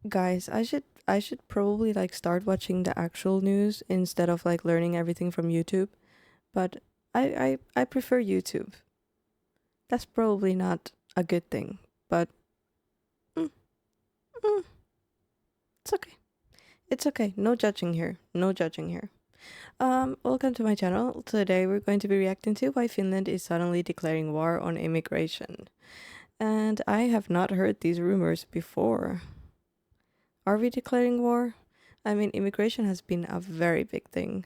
Guys, I should probably like start watching the actual news instead of like learning everything from YouTube. But I prefer YouTube. That's probably not a good thing, but mm, mm, it's okay. It's okay. No judging here. No judging here. Welcome to my channel. Today we're going to be reacting to why Finland is suddenly declaring war on immigration. And I have not heard these rumors before. Are we declaring war? I mean, immigration has been a very big thing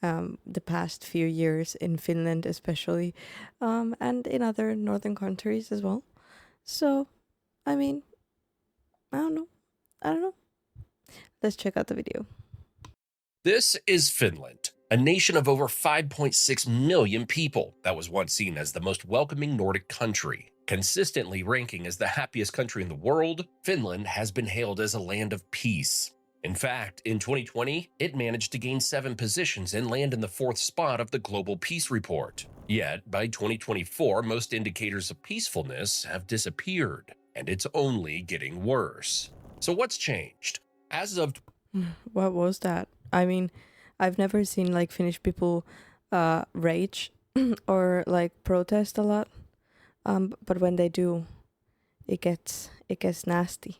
the past few years in Finland, especially, and in other northern countries as well. So, I mean, I don't know. I don't know. Let's check out the video. This is Finland, a nation of over 5.6 million people that was once seen as the most welcoming Nordic country. Consistently ranking as the happiest country in the world, Finland has been hailed as a land of peace. In fact, in 2020, it managed to gain 7 positions and land in the 4th spot of the Global Peace Report. Yet, by 2024, most indicators of peacefulness have disappeared, and it's only getting worse. So what's changed? As of What was that? I mean, I've never seen like Finnish people rage or like protest a lot. But when they do, it gets nasty.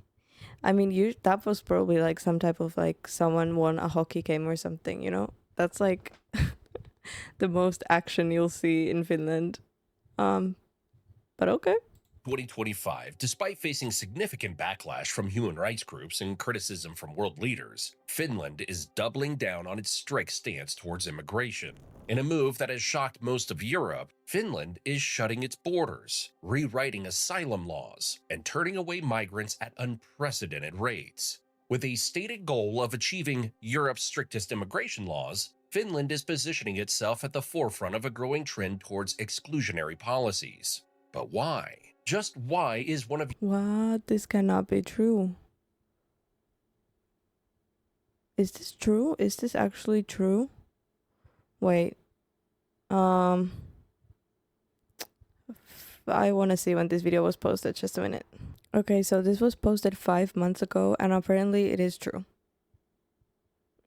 I mean, that was probably like some type of like someone won a hockey game or something, you know? That's like the most action you'll see in Finland. But okay. 2025, despite facing significant backlash from human rights groups and criticism from world leaders, Finland is doubling down on its strict stance towards immigration. In a move that has shocked most of Europe, Finland is shutting its borders, rewriting asylum laws, and turning away migrants at unprecedented rates. With a stated goal of achieving Europe's strictest immigration laws, Finland is positioning itself at the forefront of a growing trend towards exclusionary policies. But why? Just why is one of What? This cannot be true. Is this true? Is this actually true? Wait. Um I want to see when this video was posted. Just a minute. Okay, so this was posted 5 months ago and apparently it is true.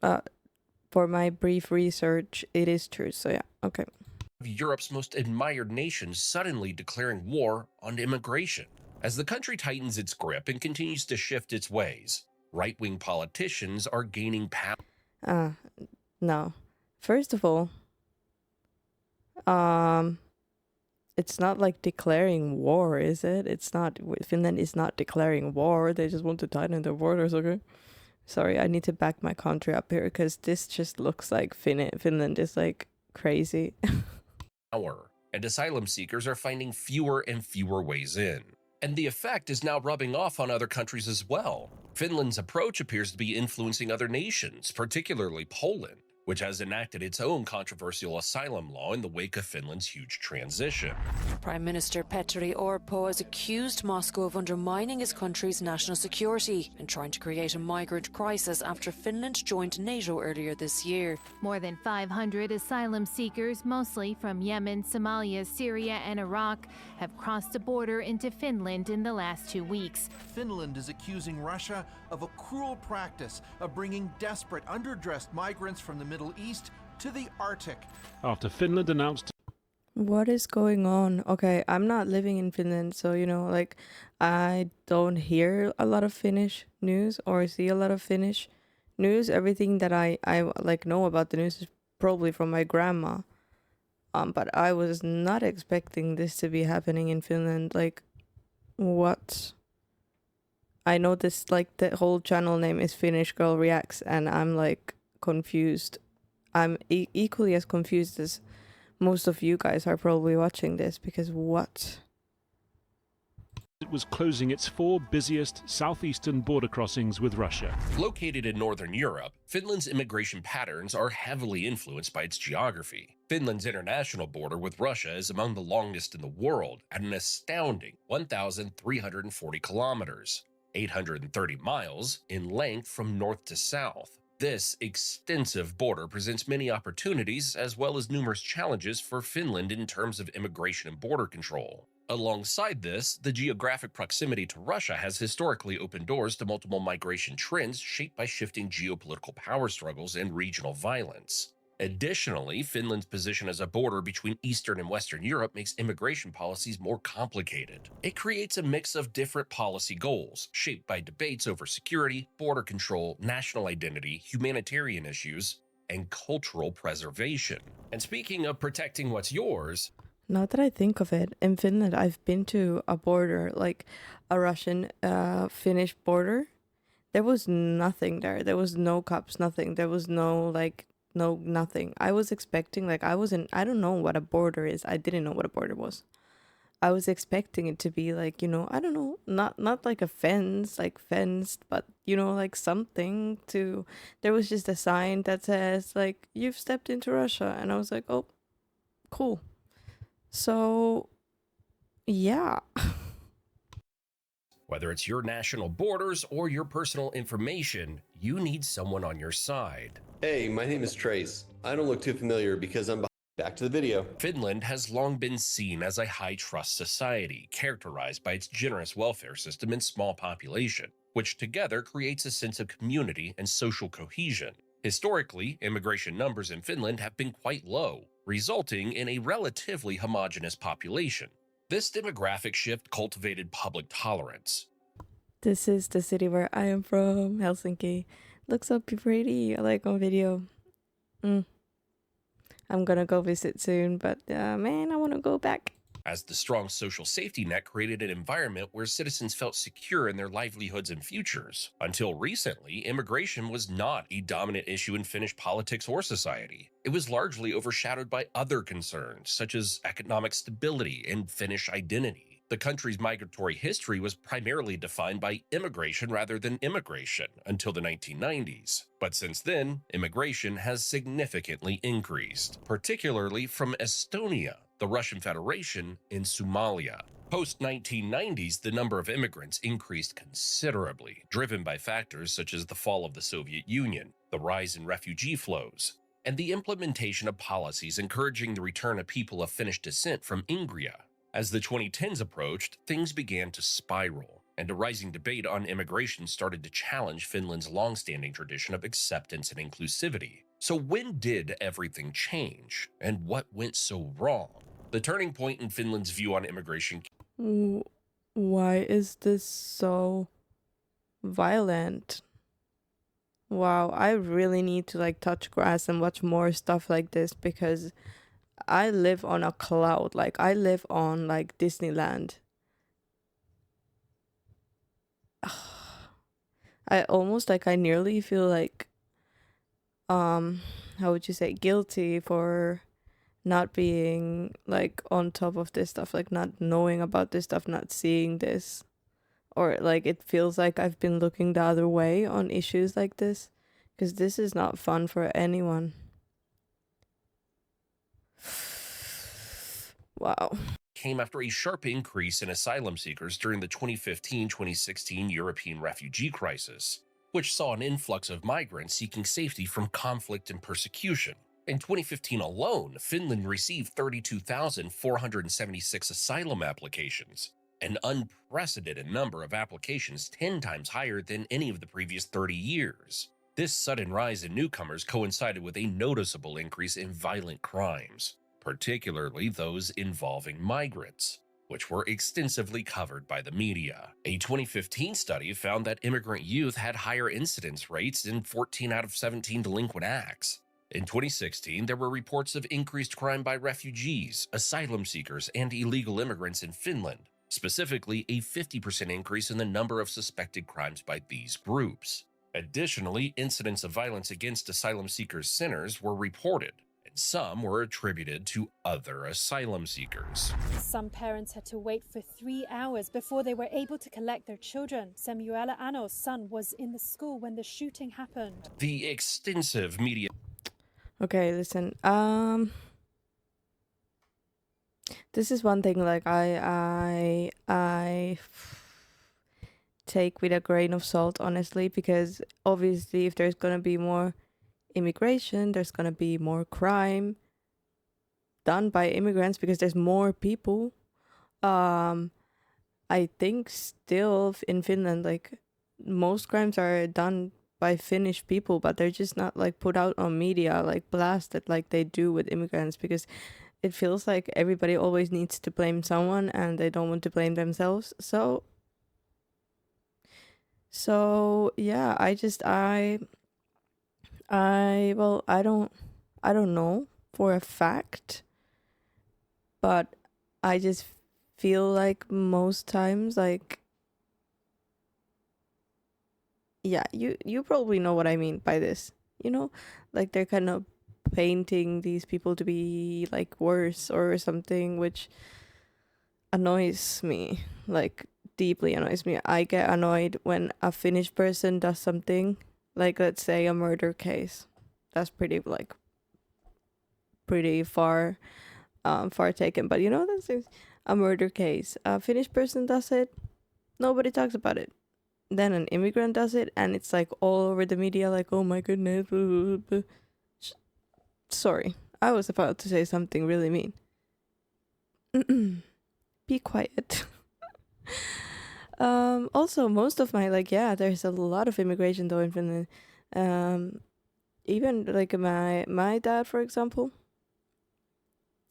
For my brief research, it is true. So yeah, okay. Europe's most admired nations suddenly declaring war on immigration. As the country tightens its grip and continues to shift its ways, right-wing politicians are gaining power. No. First of all, it's not like declaring war, is it? It's not. Finland is not declaring war. They just want to tighten their borders, okay? Sorry, I need to back my country up here because this just looks like Finland is like crazy. And asylum seekers are finding fewer and fewer ways in. And the effect is now rubbing off on other countries as well. Finland's approach appears to be influencing other nations, particularly Poland, which has enacted its own controversial asylum law in the wake of Finland's huge transition. Prime Minister Petteri Orpo has accused Moscow of undermining his country's national security and trying to create a migrant crisis after Finland joined NATO earlier this year. More than 500 asylum seekers, mostly from Yemen, Somalia, Syria, and Iraq, have crossed the border into Finland in the last 2 weeks. Finland is accusing Russia of a cruel practice of bringing desperate, underdressed migrants from the Middle East to the Arctic. After Finland announced What is going on? Okay, I'm not living in Finland, so you know, like I don't hear a lot of Finnish news or see a lot of Finnish news. Everything that I like know about the news is probably from my grandma. But I was not expecting this to be happening in Finland. Like, what? I know this, like the whole channel name is Finnish Girl Reacts, and I'm like confused. I'm equally as confused as most of you guys are probably watching this, because what? it was closing its 4 busiest southeastern border crossings with Russia. Located in northern Europe, Finland's immigration patterns are heavily influenced by its geography. Finland's international border with Russia is among the longest in the world at an astounding 1,340 kilometers, 830 miles in length from north to south. This extensive border presents many opportunities as well as numerous challenges for Finland in terms of immigration and border control. Alongside this, the geographic proximity to Russia has historically opened doors to multiple migration trends shaped by shifting geopolitical power struggles and regional violence. Additionally, Finland's position as a border between Eastern and Western Europe makes immigration policies more complicated. It creates a mix of different policy goals, shaped by debates over security, border control, national identity, humanitarian issues, and cultural preservation. And speaking of protecting what's yours, Now that I think of it, in Finland, I've been to a border, like a Russian Finnish border. There was nothing there. There was no cops, nothing. There was no, like, no, nothing. I was expecting, like, I don't know what a border is. I didn't know what a border was. I was expecting it to be like, I don't know, not like a fence, like fenced, but like something to. There was just a sign that says like you've stepped into Russia, and I was like, oh, cool. So, yeah. whether it's your national borders or your personal information, you need someone on your side. Hey, my name is Trace. I don't look too familiar because I'm back to the video. Finland has long been seen as a high-trust society, characterized by its generous welfare system and small population, which together creates a sense of community and social cohesion. Historically, immigration numbers in Finland have been quite low, resulting in a relatively homogeneous population. This demographic shift cultivated public tolerance. This is the city where I am from, Helsinki. Looks so pretty. I like on video. I'm gonna go visit soon, but man, I want to go back. As the strong social safety net created an environment where citizens felt secure in their livelihoods and futures. Until recently, immigration was not a dominant issue in Finnish politics or society. It was largely overshadowed by other concerns, such as economic stability and Finnish identity. The country's migratory history was primarily defined by immigration rather than immigration until the 1990s. But since then, immigration has significantly increased, particularly from Estonia, the Russian Federation, and Somalia. Post-1990s, the number of immigrants increased considerably, driven by factors such as the fall of the Soviet Union, the rise in refugee flows, and the implementation of policies encouraging the return of people of Finnish descent from Ingria. As the 2010s approached, things began to spiral, and a rising debate on immigration started to challenge Finland's long-standing tradition of acceptance and inclusivity. So when did everything change, and what went so wrong? The turning point in Finland's view on immigration. Why is this so violent? Wow, I really need to like touch grass and watch more stuff like this because I live on a cloud. Like I live on like Disneyland. I nearly feel like how would you say, guilty for not being like on top of this stuff, like not knowing about this stuff, not seeing this, or like it feels like I've been looking the other way on issues like this, because this is not fun for anyone. Wow. Came after a sharp increase in asylum seekers during the 2015-2016 European refugee crisis, which saw an influx of migrants seeking safety from conflict and persecution. In 2015 alone, Finland received 32,476 asylum applications, an unprecedented number of applications 10 times higher than any of the previous 30 years. This sudden rise in newcomers coincided with a noticeable increase in violent crimes, particularly those involving migrants, which were extensively covered by the media. A 2015 study found that immigrant youth had higher incidence rates in 14 out of 17 delinquent acts. In 2016, there were reports of increased crime by refugees, asylum seekers, and illegal immigrants in Finland, specifically a 50% increase in the number of suspected crimes by these groups. Additionally, incidents of violence against asylum seekers' centers were reported, and some were attributed to other asylum seekers. Some parents had to wait for 3 hours before they were able to collect their children. Samuela Ano's son was in the school when the shooting happened. The extensive media. Okay, listen. This is one thing like I take with a grain of salt, honestly, because obviously if there's gonna be more immigration, there's gonna be more crime done by immigrants because there's more people. Um, I think still in Finland, like most crimes are done by Finnish people, but they're just not like put out on media, like blasted like they do with immigrants, because it feels like everybody always needs to blame someone and they don't want to blame themselves. So yeah, well, I don't know for a fact, but I just feel like most times, like, yeah, you probably know what I mean by this. You know, like they're kind of painting these people to be like worse or something, which annoys me, like deeply annoys me. I get annoyed when a Finnish person does something, like let's say a murder case. That's pretty far taken. But you know, this is a murder case. A Finnish person does it, nobody talks about it. Then an immigrant does it, and it's like all over the media, like, oh my goodness. Blah, blah, blah. Sorry, I was about to say something really mean. Be quiet. Also, most of my, like, yeah, there's a lot of immigration though in Finland. Even like my dad, for example,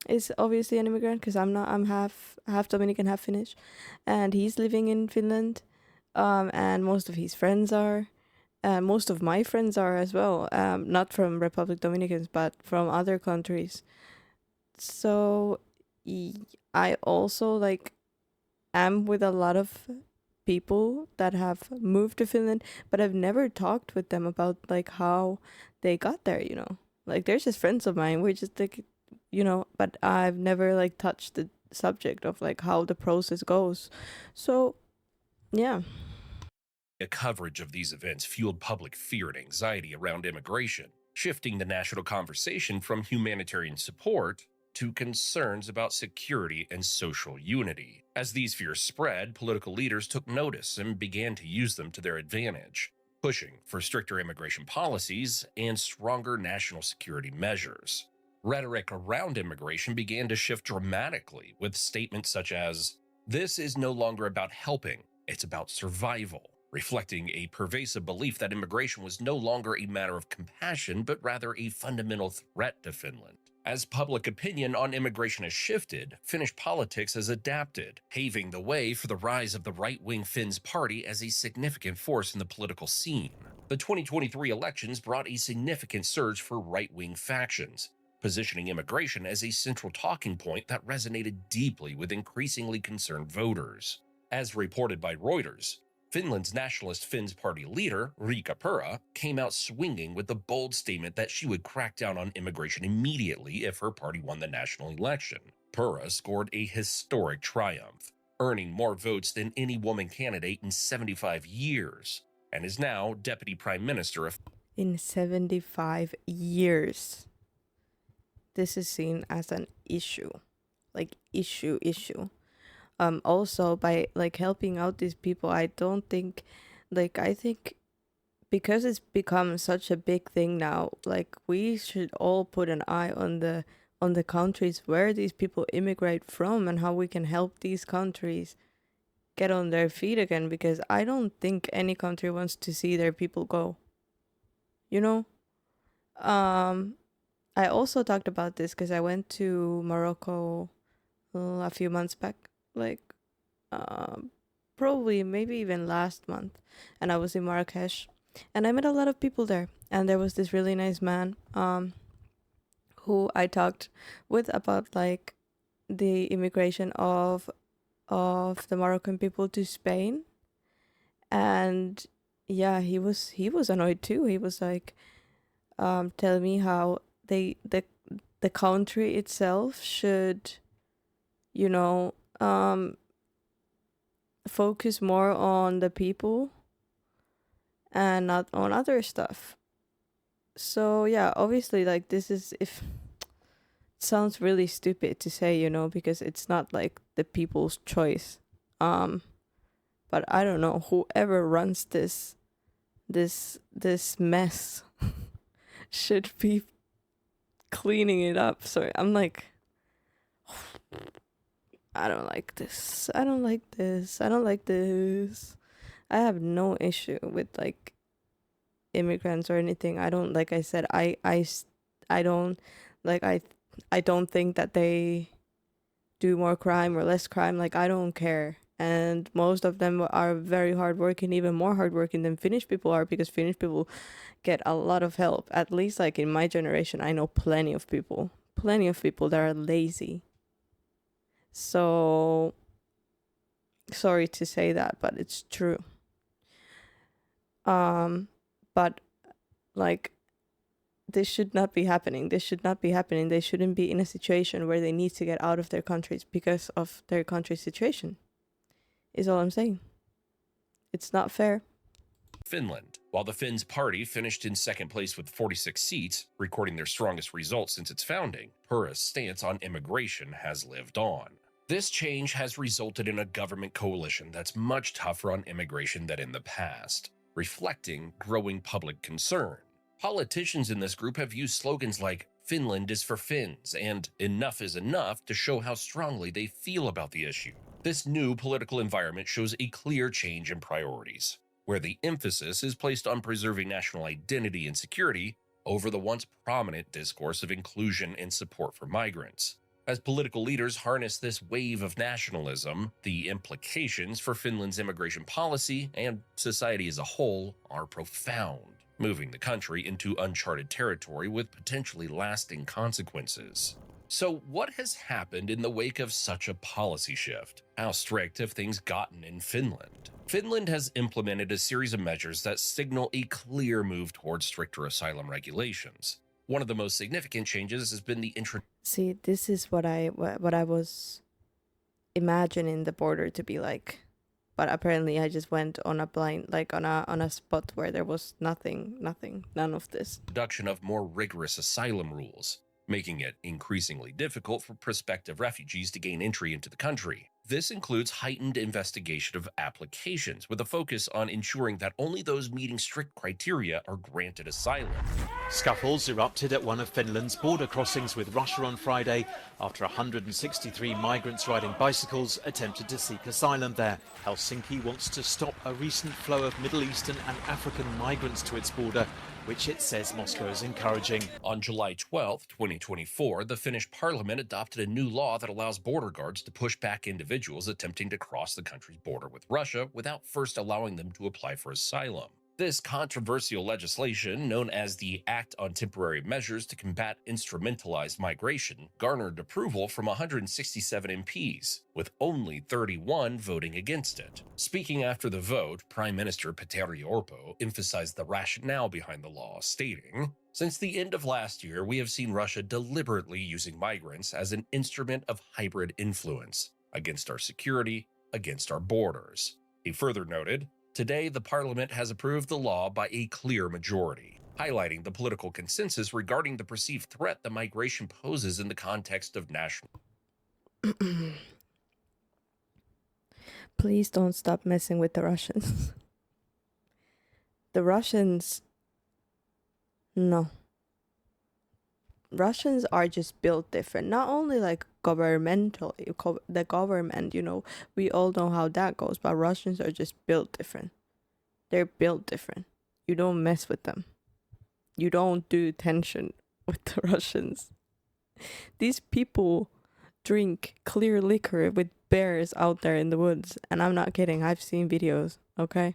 is obviously an immigrant because I'm not. I'm half Dominican, half Finnish, and he's living in Finland. And most of his friends are. Most of my friends are as well. Not from Republic Dominicans, but from other countries. So I also like am with a lot of people that have moved to Finland, but I've never talked with them about like how they got there, you know. Like they're just friends of mine. We're just like, you know, but I've never like touched the subject of like how the process goes. So, yeah. A coverage of these events fueled public fear and anxiety around immigration, shifting the national conversation from humanitarian support to concerns about security and social unity. As these fears spread, political leaders took notice and began to use them to their advantage, pushing for stricter immigration policies and stronger national security measures. Rhetoric around immigration began to shift dramatically, with statements such as, "This is no longer about helping, it's about survival," reflecting a pervasive belief that immigration was no longer a matter of compassion, but rather a fundamental threat to Finland. As public opinion on immigration has shifted, Finnish politics has adapted, paving the way for the rise of the right-wing Finns party as a significant force in the political scene. The 2023 elections brought a significant surge for right-wing factions, positioning immigration as a central talking point that resonated deeply with increasingly concerned voters. As reported by Reuters, Finland's Nationalist Finns party leader, Riikka Purra, came out swinging with the bold statement that she would crack down on immigration immediately if her party won the national election. Purra scored a historic triumph, earning more votes than any woman candidate in 75 years, and is now Deputy Prime Minister of In 75 years, this is seen as an issue. Like, issue. Also by like helping out these people, I don't think, like, I think because it's become such a big thing now, like we should all put an eye on the countries where these people immigrate from and how we can help these countries get on their feet again, because I don't think any country wants to see their people go, you know. I also talked about this because I went to Morocco a few months back, like um, probably maybe even last month, and I was in Marrakesh, and I met a lot of people there, and there was this really nice man who I talked with about like the immigration of the Moroccan people to Spain, and yeah, he was annoyed too. He was like telling me how the country itself should, you know, focus more on the people and not on other stuff. So yeah, obviously, like, this is, if it sounds really stupid to say, you know, because it's not like the people's choice. But I don't know, whoever runs this mess should be cleaning it up. Sorry, I'm like I don't like this. I don't like this. I don't like this. I have no issue with like immigrants or anything. I don't, like I said, I don't like I don't think that they do more crime or less crime. Like, I don't care. And most of them are very hardworking, even more hardworking than Finnish people are, because Finnish people get a lot of help. At least like in my generation, I know plenty of people that are lazy. So sorry to say that, but it's true. But like, this should not be happening. This should not be happening. They shouldn't be in a situation where they need to get out of their countries because of their country's situation, is all I'm saying. It's not fair. Finland. While the Finns party finished in second place with 46 seats, recording their strongest results since its founding, Purra's stance on immigration has lived on. This change has resulted in a government coalition that's much tougher on immigration than in the past, reflecting growing public concern. Politicians in this group have used slogans like "Finland is for Finns" and "Enough is enough" to show how strongly they feel about the issue. This new political environment shows a clear change in priorities, where the emphasis is placed on preserving national identity and security over the once prominent discourse of inclusion and support for migrants. As political leaders harness this wave of nationalism, the implications for Finland's immigration policy and society as a whole are profound, moving the country into uncharted territory with potentially lasting consequences. So, what has happened in the wake of such a policy shift? How strict have things gotten in Finland? Finland has implemented a series of measures that signal a clear move towards stricter asylum regulations. One of the most significant changes has been the introduction. See, this is what I was imagining the border to be like. But apparently I just went on a blind, like on a spot where there was none of this. Introduction of more rigorous asylum rules, making it increasingly difficult for prospective refugees to gain entry into the country. This includes heightened investigation of applications, with a focus on ensuring that only those meeting strict criteria are granted asylum. Scuffles erupted at one of Finland's border crossings with Russia on Friday after 163 migrants riding bicycles attempted to seek asylum there. Helsinki wants to stop a recent flow of Middle Eastern and African migrants to its border, which it says Moscow is encouraging. On July 12, 2024, the Finnish parliament adopted a new law that allows border guards to push back individuals attempting to cross the country's border with Russia without first allowing them to apply for asylum. This controversial legislation, known as the Act on Temporary Measures to Combat Instrumentalized Migration, garnered approval from 167 MPs, with only 31 voting against it. Speaking after the vote, Prime Minister Petteri Orpo emphasized the rationale behind the law, stating, "Since the end of last year, we have seen Russia deliberately using migrants as an instrument of hybrid influence against our security, against our borders." He further noted, "Today, the parliament has approved the law by a clear majority," highlighting the political consensus regarding the perceived threat that migration poses in the context of national. Please don't stop messing with the Russians. The Russians, no. Russians are just built different. Not only like governmentally, the government, we all know how that goes, but Russians are just built different. They're built different. You don't mess with them. You don't do tension with the Russians. These people drink clear liquor with bears out there in the woods, and I'm not kidding. I've seen videos, okay?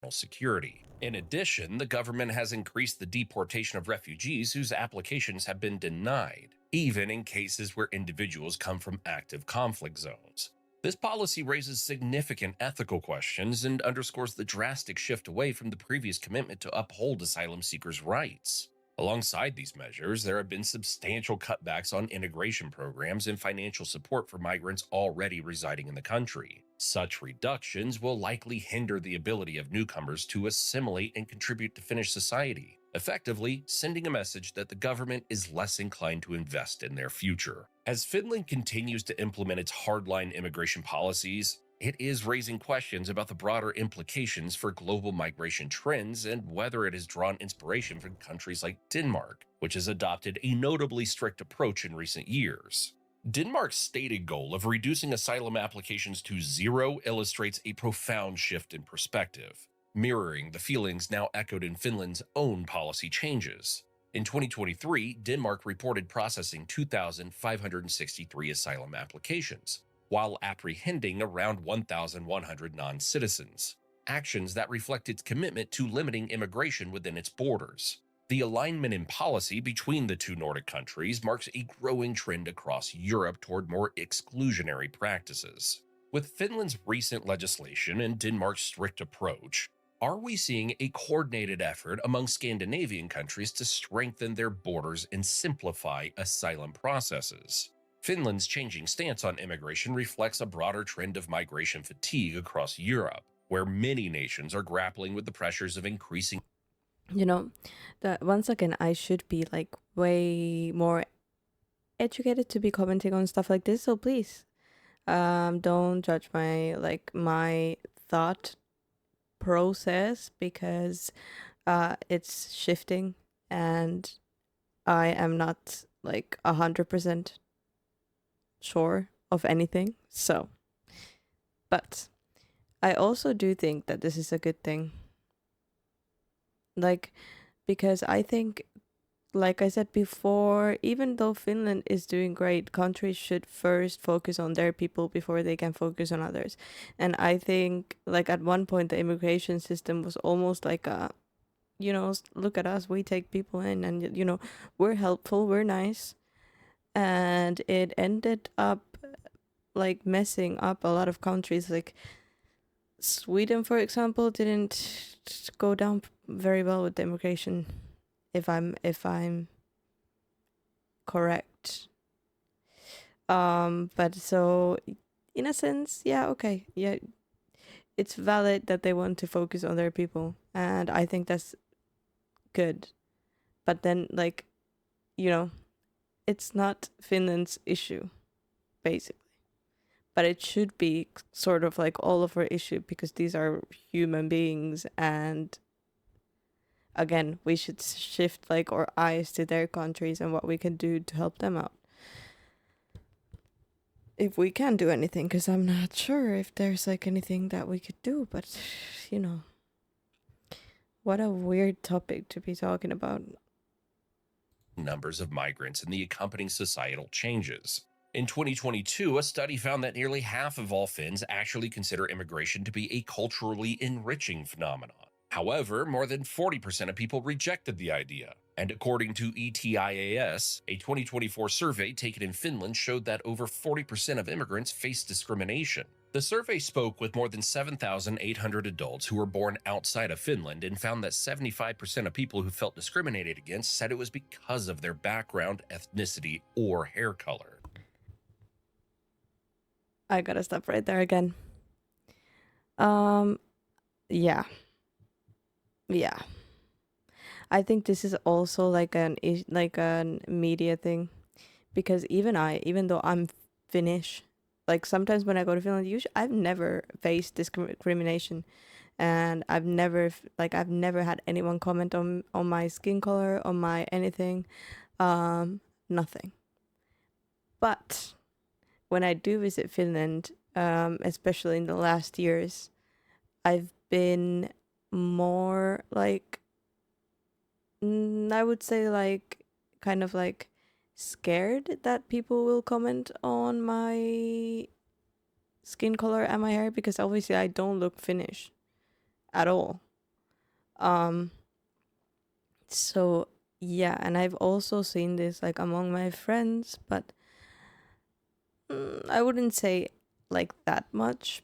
Security. In addition, the government has increased the deportation of refugees whose applications have been denied, even in cases where individuals come from active conflict zones. This policy raises significant ethical questions and underscores the drastic shift away from the previous commitment to uphold asylum seekers' rights. Alongside these measures, there have been substantial cutbacks on integration programs and financial support for migrants already residing in the country. Such reductions will likely hinder the ability of newcomers to assimilate and contribute to Finnish society, effectively sending a message that the government is less inclined to invest in their future. As Finland continues to implement its hardline immigration policies, it is raising questions about the broader implications for global migration trends and whether it has drawn inspiration from countries like Denmark, which has adopted a notably strict approach in recent years. Denmark's stated goal of reducing asylum applications to zero illustrates a profound shift in perspective, mirroring the feelings now echoed in Finland's own policy changes. In 2023, Denmark reported processing 2,563 asylum applications, while apprehending around 1,100 non-citizens, actions that reflect its commitment to limiting immigration within its borders. The alignment in policy between the two Nordic countries marks a growing trend across Europe toward more exclusionary practices. With Finland's recent legislation and Denmark's strict approach, are we seeing a coordinated effort among Scandinavian countries to strengthen their borders and simplify asylum processes? Finland's changing stance on immigration reflects a broader trend of migration fatigue across Europe, where many nations are grappling with the pressures of increasing. You know, that once again, I should be like way more educated to be commenting on stuff like this. So please, don't judge my thought process, because it's shifting and I am not like 100% sure of anything. So, but I also do think that this is a good thing. Like, because I think, like I said before, even though Finland is doing great, countries should first focus on their people before they can focus on others. And I think, like, at one point, the immigration system was almost like a, look at us, we take people in, and, we're helpful, we're nice. And it ended up, like, messing up a lot of countries. Like, Sweden, for example, didn't go down very well with the immigration, if I'm correct. But so in a sense, yeah, okay. Yeah, it's valid that they want to focus on their people, and I think that's good. But then, like, it's not Finland's issue, basically. But it should be sort of like all of our issue, because these are human beings, and again, we should shift like our eyes to their countries and what we can do to help them out. If we can do anything, because I'm not sure if there's like anything that we could do, but what a weird topic to be talking about. Numbers of migrants and the accompanying societal changes. In 2022, a study found that nearly half of all Finns actually consider immigration to be a culturally enriching phenomenon. However, more than 40% of people rejected the idea. And according to ETIAS, a 2024 survey taken in Finland showed that over 40% of immigrants face discrimination. The survey spoke with more than 7,800 adults who were born outside of Finland and found that 75% of people who felt discriminated against said it was because of their background, ethnicity, or hair color. I gotta stop right there again. Yeah. I think this is also like an media thing, because even though I'm Finnish, like sometimes when I go to Finland, I've never faced discrimination, and I've never had anyone comment on my skin color, on my anything, nothing. But when I do visit Finland, especially in the last years, I've been more like, I would say like kind of like scared that people will comment on my skin color and my hair, because obviously I don't look Finnish at all. So yeah, and I've also seen this like among my friends, but I wouldn't say like that much,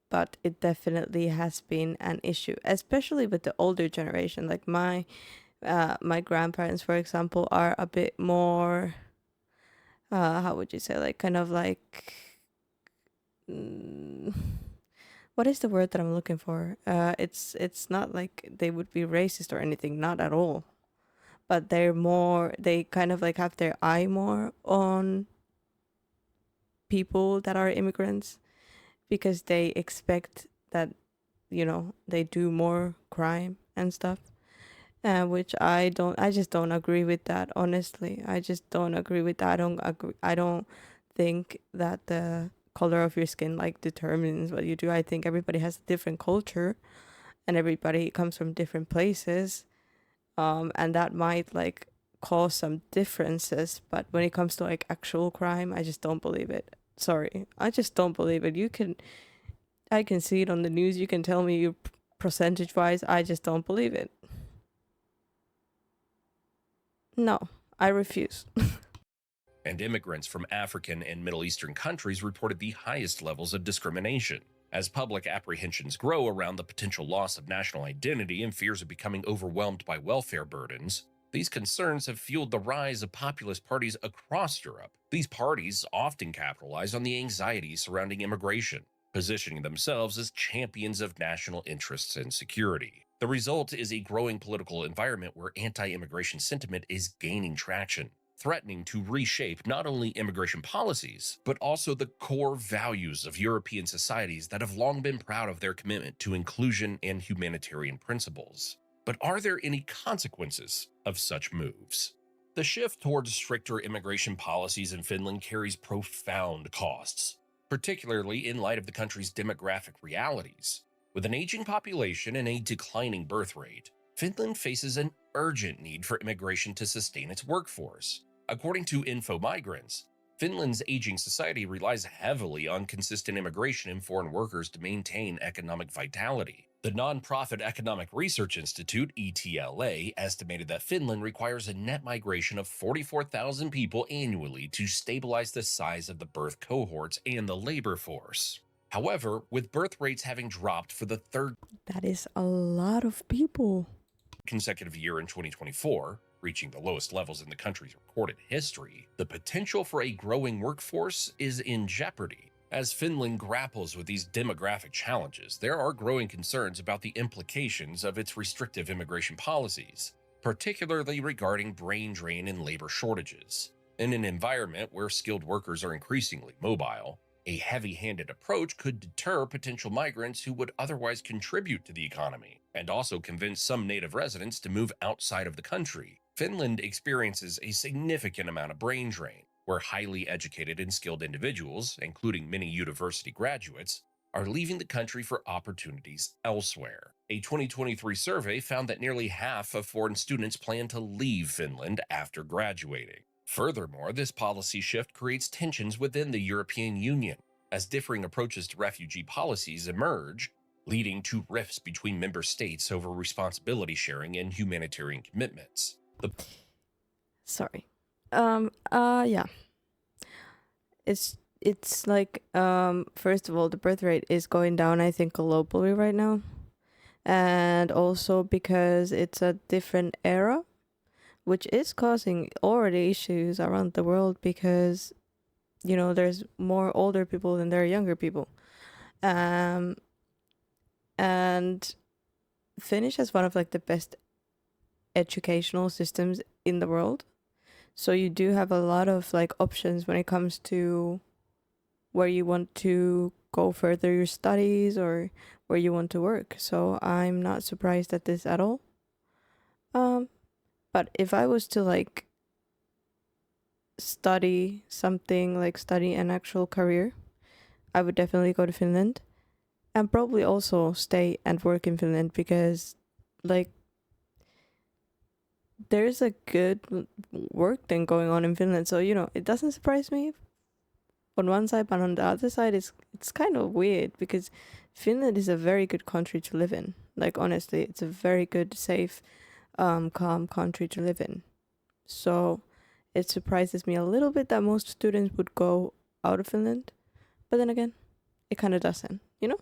but it definitely has been an issue, especially with the older generation. Like my grandparents, for example, are a bit more, how would you say, like kind of like, what is the word that I'm looking for? It's not like they would be racist or anything, not at all. But they kind of like have their eye more on people that are immigrants, because they expect that, they do more crime and stuff. which I just don't agree with that, honestly. I just don't agree with that. I don't think that the color of your skin like determines what you do. I think everybody has a different culture and everybody comes from different places. And that might like cause some differences, but when it comes to like actual crime, I just don't believe it. Sorry. I just don't believe it. I can see it on the news. You can tell me you percentage wise. I just don't believe it. No, I refuse. And immigrants from African and Middle Eastern countries reported the highest levels of discrimination. As public apprehensions grow around the potential loss of national identity and fears of becoming overwhelmed by welfare burdens, these concerns have fueled the rise of populist parties across Europe. These parties often capitalize on the anxiety surrounding immigration, positioning themselves as champions of national interests and security. The result is a growing political environment where anti-immigration sentiment is gaining traction, threatening to reshape not only immigration policies, but also the core values of European societies that have long been proud of their commitment to inclusion and humanitarian principles. But are there any consequences of such moves? The shift towards stricter immigration policies in Finland carries profound costs, particularly in light of the country's demographic realities. With an aging population and a declining birth rate, Finland faces an urgent need for immigration to sustain its workforce. According to Info Migrants, Finland's aging society relies heavily on consistent immigration and foreign workers to maintain economic vitality. The nonprofit Economic Research Institute, ETLA, estimated that Finland requires a net migration of 44,000 people annually to stabilize the size of the birth cohorts and the labor force. However, with birth rates having dropped for the third That is a lot of people. consecutive year in 2024, reaching the lowest levels in the country's recorded history, the potential for a growing workforce is in jeopardy. As Finland grapples with these demographic challenges, there are growing concerns about the implications of its restrictive immigration policies, particularly regarding brain drain and labor shortages. In an environment where skilled workers are increasingly mobile, a heavy-handed approach could deter potential migrants who would otherwise contribute to the economy, and also convince some native residents to move outside of the country. Finland experiences a significant amount of brain drain, where highly educated and skilled individuals, including many university graduates, are leaving the country for opportunities elsewhere. A 2023 survey found that nearly half of foreign students plan to leave Finland after graduating. Furthermore, this policy shift creates tensions within the European Union, as differing approaches to refugee policies emerge, leading to rifts between member states over responsibility sharing and humanitarian commitments. Sorry. Yeah. It's like first of all, the birth rate is going down, I think, globally right now. And also because it's a different era, which is causing already issues around the world because, you know, there's more older people than there are younger people. And Finnish has one of like the best educational systems in the world. So you do have a lot of like options when it comes to where you want to go further your studies or where you want to work. So I'm not surprised at this at all. But if I was to like study something, like study an actual career, I would definitely go to Finland and probably also stay and work in Finland because like there's a good work thing going on in Finland. So, you know, it doesn't surprise me on one side, but on the other side, it's kind of weird because Finland is a very good country to live in. Like, honestly, it's a very good, safe, calm country to live in. So it surprises me a little bit that most students would go out of Finland. But then again, it kind of doesn't, you know?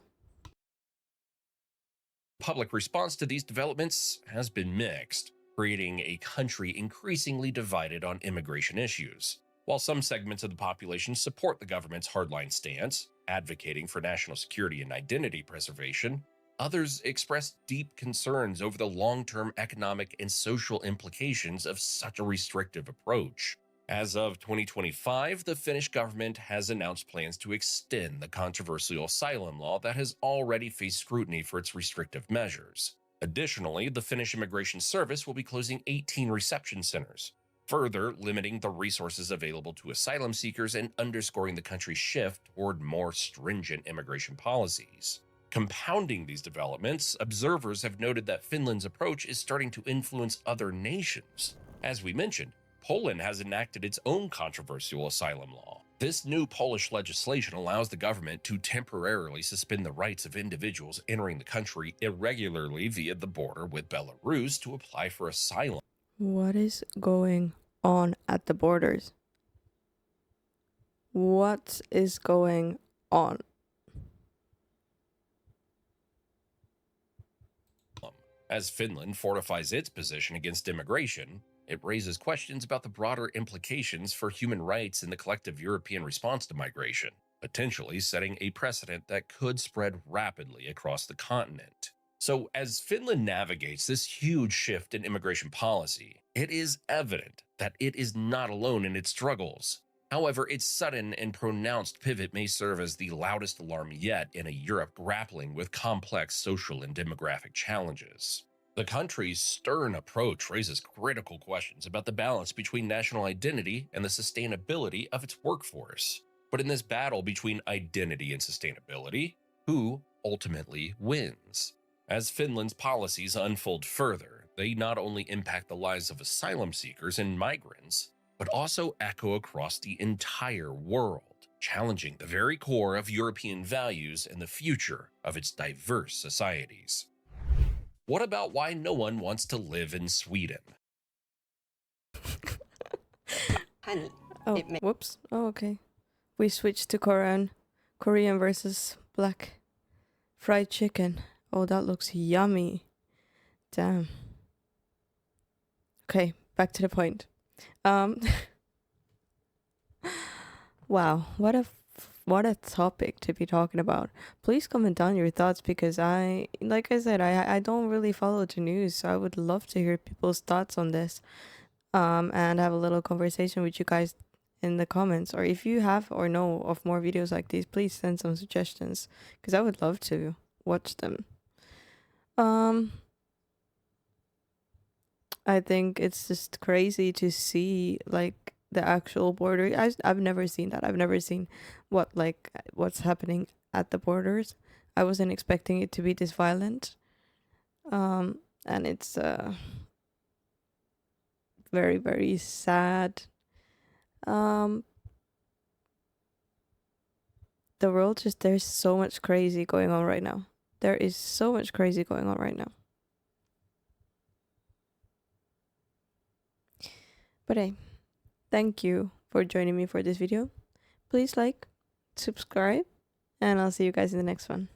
Public response to these developments has been mixed, creating a country increasingly divided on immigration issues. While some segments of the population support the government's hardline stance, advocating for national security and identity preservation, others express deep concerns over the long-term economic and social implications of such a restrictive approach. As of 2025, the Finnish government has announced plans to extend the controversial asylum law that has already faced scrutiny for its restrictive measures. Additionally, the Finnish Immigration Service will be closing 18 reception centers, further limiting the resources available to asylum seekers and underscoring the country's shift toward more stringent immigration policies. Compounding these developments, observers have noted that Finland's approach is starting to influence other nations. As we mentioned, Poland has enacted its own controversial asylum law. This new Polish legislation allows the government to temporarily suspend the rights of individuals entering the country irregularly via the border with Belarus to apply for asylum. What is going on at the borders? What is going on? As Finland fortifies its position against immigration, it raises questions about the broader implications for human rights in the collective European response to migration, potentially setting a precedent that could spread rapidly across the continent. So, as Finland navigates this huge shift in immigration policy, it is evident that it is not alone in its struggles. However, its sudden and pronounced pivot may serve as the loudest alarm yet in a Europe grappling with complex social and demographic challenges. The country's stern approach raises critical questions about the balance between national identity and the sustainability of its workforce. But in this battle between identity and sustainability, who ultimately wins? As Finland's policies unfold further, they not only impact the lives of asylum seekers and migrants, but also echo across the entire world, challenging the very core of European values and the future of its diverse societies. What about why no one wants to live in Sweden? Oh, whoops. Oh, okay. We switched to Korean versus black fried chicken. Oh, that looks yummy. Damn. Okay, back to the point. Wow, what a topic to be talking about. Please comment down your thoughts because like I said, I don't really follow the news, so I would love to hear people's thoughts on this. And have a little conversation with you guys in the comments. Or if you have or know of more videos like these, please send some suggestions because I would love to watch them. I think it's just crazy to see like the actual border. I've never seen that. I've never seen what's happening at the borders. I wasn't expecting it to be this violent. And it's very, very sad. The world there's so much crazy going on right now. There is so much crazy going on right now. But hey, thank you for joining me for this video. Please like, subscribe, and I'll see you guys in the next one.